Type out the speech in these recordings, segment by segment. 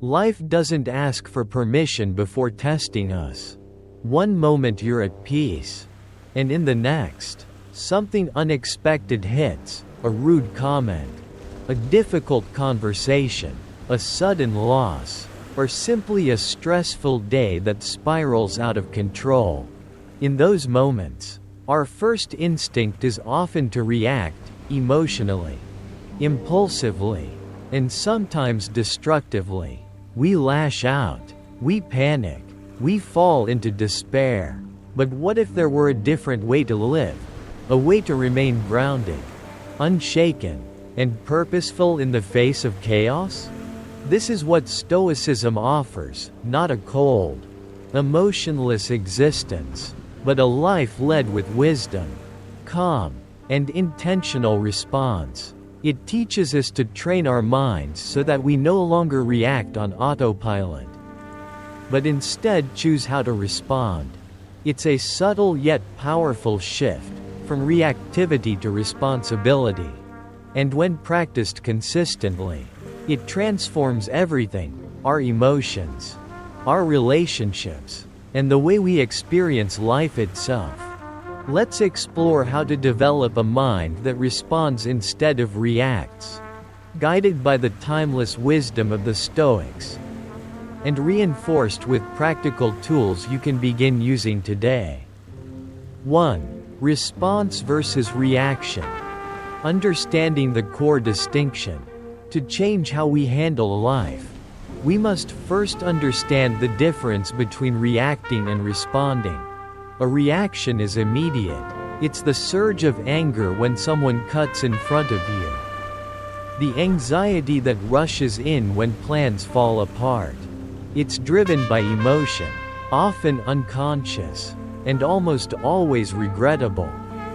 Life doesn't ask for permission before testing us. One moment you're at peace, and in the next, something unexpected hits, a rude comment, a difficult conversation, a sudden loss, or simply a stressful day that spirals out of control. In those moments, our first instinct is often to react, emotionally, impulsively, and sometimes destructively. We lash out, we panic, we fall into despair. But what if there were a different way to live? A way to remain grounded, unshaken, and purposeful in the face of chaos? This is what Stoicism offers, not a cold, emotionless existence, but a life led with wisdom, calm, and intentional response. It teaches us to train our minds so that we no longer react on autopilot, but instead choose how to respond. It's a subtle yet powerful shift, from reactivity to responsibility. And when practiced consistently, it transforms everything: our emotions, our relationships, and the way we experience life itself. Let's explore how to develop a mind that responds instead of reacts, guided by the timeless wisdom of the Stoics, and reinforced with practical tools you can begin using today. 1. Response versus reaction. Understanding the core distinction. To change how we handle life, we must first understand the difference between reacting and responding. A reaction is immediate. It's the surge of anger when someone cuts in front of you. The anxiety that rushes in when plans fall apart. It's driven by emotion, often unconscious, and almost always regrettable.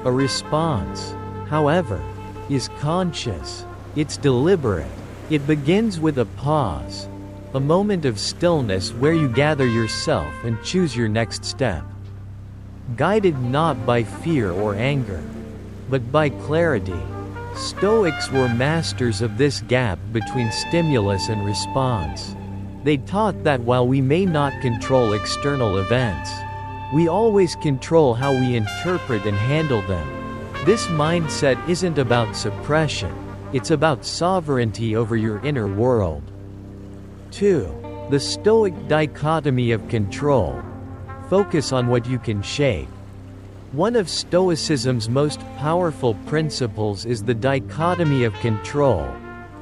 A response, however, is conscious. It's deliberate. It begins with a pause, a moment of stillness where you gather yourself and choose your next step. Guided not by fear or anger, but by clarity. Stoics were masters of this gap between stimulus and response. They taught that while we may not control external events, we always control how we interpret and handle them. This mindset isn't about suppression, it's about sovereignty over your inner world. 2. The Stoic dichotomy of control. Focus on what you can shape. One of Stoicism's most powerful principles is the dichotomy of control,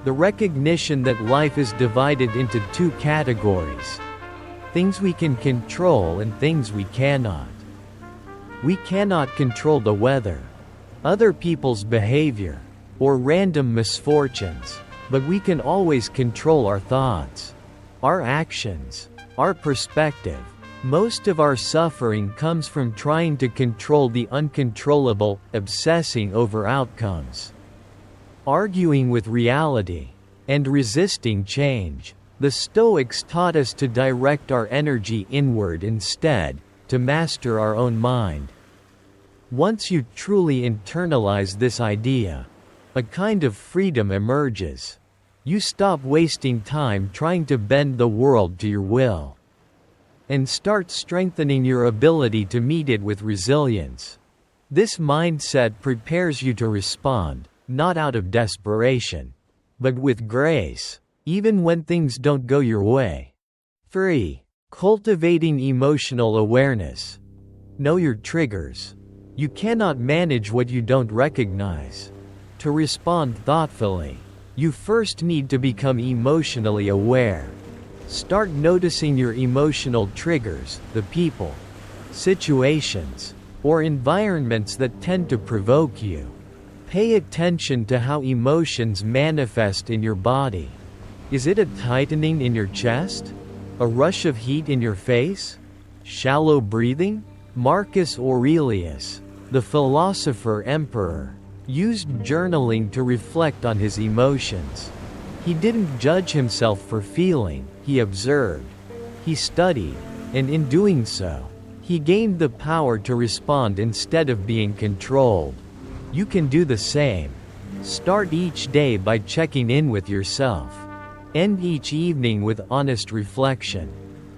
the recognition that life is divided into two categories: things we can control and things we cannot. We cannot control the weather, other people's behavior, or random misfortunes, but we can always control our thoughts, our actions, our perspective. Most of our suffering comes from trying to control the uncontrollable, obsessing over outcomes, arguing with reality, and resisting change. The Stoics taught us to direct our energy inward instead, to master our own mind. Once you truly internalize this idea, a kind of freedom emerges. You stop wasting time trying to bend the world to your will, and start strengthening your ability to meet it with resilience. This mindset prepares you to respond, not out of desperation, but with grace, even when things don't go your way. 3. Cultivating emotional awareness. Know your triggers. You cannot manage what you don't recognize. To respond thoughtfully, you first need to become emotionally aware. Start noticing your emotional triggers, the people, situations, or environments that tend to provoke you. Pay attention to how emotions manifest in your body. Is it a tightening in your chest? A rush of heat in your face? Shallow breathing? Marcus Aurelius, the philosopher emperor, used journaling to reflect on his emotions. He didn't judge himself for feeling, he observed. He studied, and in doing so, he gained the power to respond instead of being controlled. You can do the same. Start each day by checking in with yourself. End each evening with honest reflection.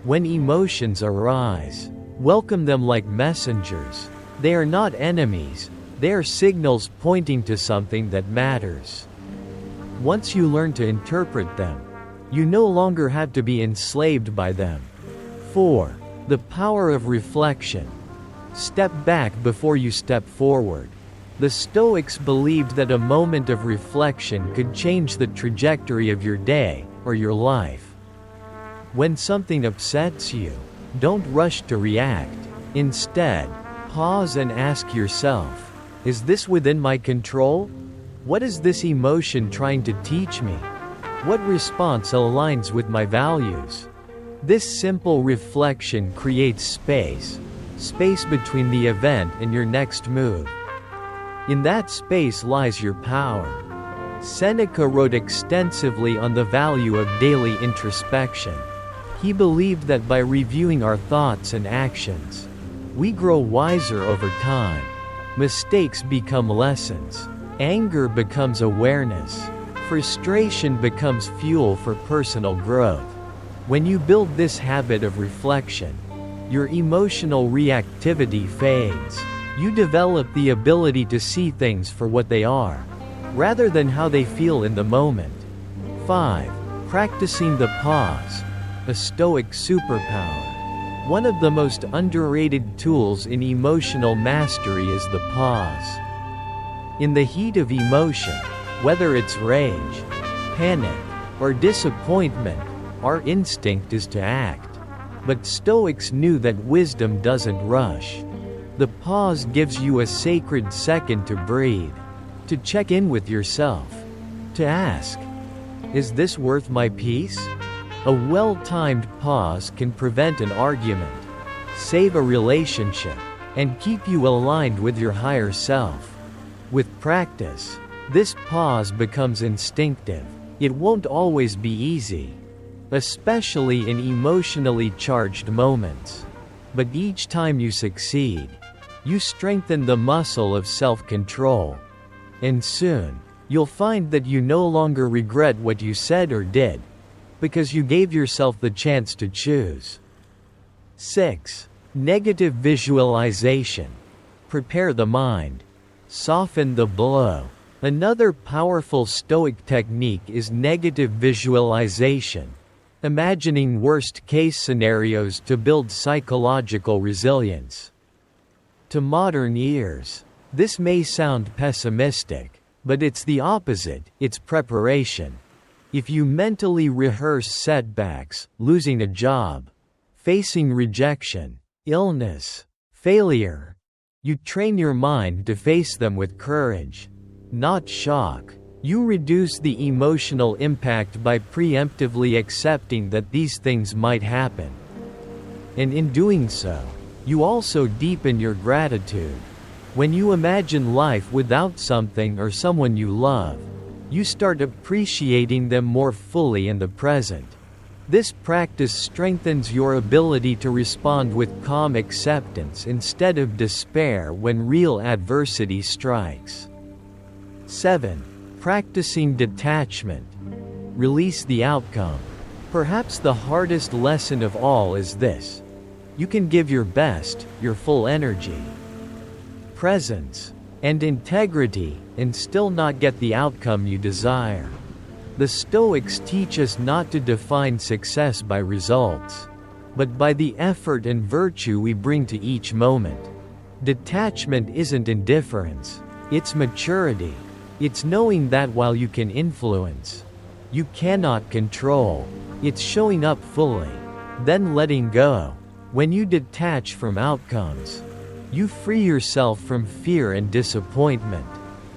When emotions arise, welcome them like messengers. They are not enemies, they are signals pointing to something that matters. Once you learn to interpret them, you no longer have to be enslaved by them. 4. The power of reflection. Step back before you step forward. The Stoics believed that a moment of reflection could change the trajectory of your day, or your life. When something upsets you, don't rush to react. Instead, pause and ask yourself, is this within my control? What is this emotion trying to teach me? What response aligns with my values? This simple reflection creates space between the event and your next move. In that space lies your power. Seneca wrote extensively on the value of daily introspection. He believed that by reviewing our thoughts and actions, we grow wiser over time. Mistakes become lessons. Anger becomes awareness. Frustration becomes fuel for personal growth. When you build this habit of reflection, your emotional reactivity fades. You develop the ability to see things for what they are, rather than how they feel in the moment. 5. Practicing the pause. A Stoic superpower. One of the most underrated tools in emotional mastery is the pause. In the heat of emotion, whether it's rage, panic, or disappointment, our instinct is to act. But Stoics knew that wisdom doesn't rush. The pause gives you a sacred second to breathe, to check in with yourself, to ask, is this worth my peace? A well-timed pause can prevent an argument, save a relationship, and keep you aligned with your higher self. With practice, this pause becomes instinctive. It won't always be easy, especially in emotionally charged moments. But each time you succeed, you strengthen the muscle of self-control. And soon, you'll find that you no longer regret what you said or did, because you gave yourself the chance to choose. 6. Negative visualization. Prepare the mind. Soften the blow. Another powerful Stoic technique is negative visualization, imagining worst-case scenarios to build psychological resilience. To modern ears, this may sound pessimistic, but it's the opposite, it's preparation. If you mentally rehearse setbacks, losing a job, facing rejection, illness, failure, you train your mind to face them with courage, not shock. You reduce the emotional impact by preemptively accepting that these things might happen. And in doing so, you also deepen your gratitude. When you imagine life without something or someone you love, you start appreciating them more fully in the present. This practice strengthens your ability to respond with calm acceptance instead of despair when real adversity strikes. 7. Practicing detachment. Release the outcome. Perhaps the hardest lesson of all is this: you can give your best, your full energy, presence, and integrity, and still not get the outcome you desire. The Stoics teach us not to define success by results, but by the effort and virtue we bring to each moment. Detachment isn't indifference, it's maturity. It's knowing that while you can influence, you cannot control. It's showing up fully, then letting go. When you detach from outcomes, you free yourself from fear and disappointment.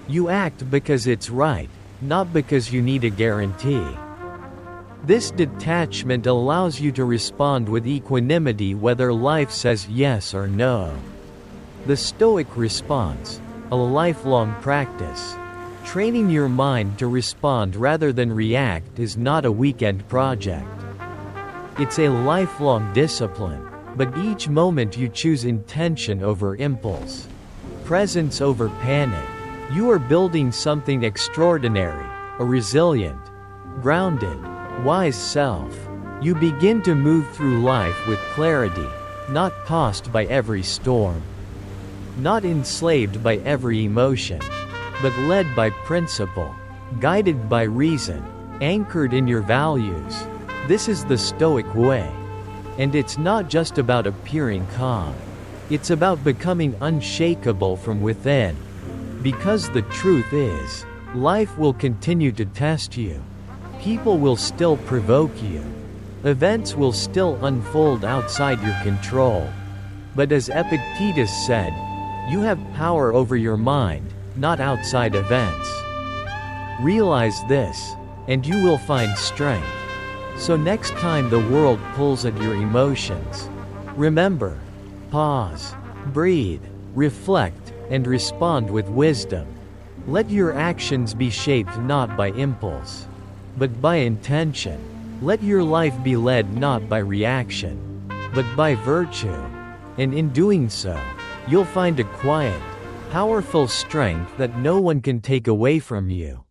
You act because it's right, not because you need a guarantee. This detachment allows you to respond with equanimity whether life says yes or no. The Stoic response, a lifelong practice. Training your mind to respond rather than react is not a weekend project. It's a lifelong discipline, but each moment you choose intention over impulse, presence over panic, you are building something extraordinary, a resilient, grounded, Wise self. You begin to move through life with clarity, not tossed by every storm. Not enslaved by every emotion, but led by principle, guided by reason, anchored in your values. This is the Stoic way. And it's not just about appearing calm. It's about becoming unshakable from within. Because the truth is, life will continue to test you. People will still provoke you. Events will still unfold outside your control. But as Epictetus said, you have power over your mind, not outside events. Realize this, and you will find strength. So next time the world pulls at your emotions, remember, pause, breathe, reflect, and respond with wisdom. Let your actions be shaped not by impulse, but by intention. Let your life be led not by reaction, but by virtue. And in doing so, you'll find a quiet, powerful strength that no one can take away from you.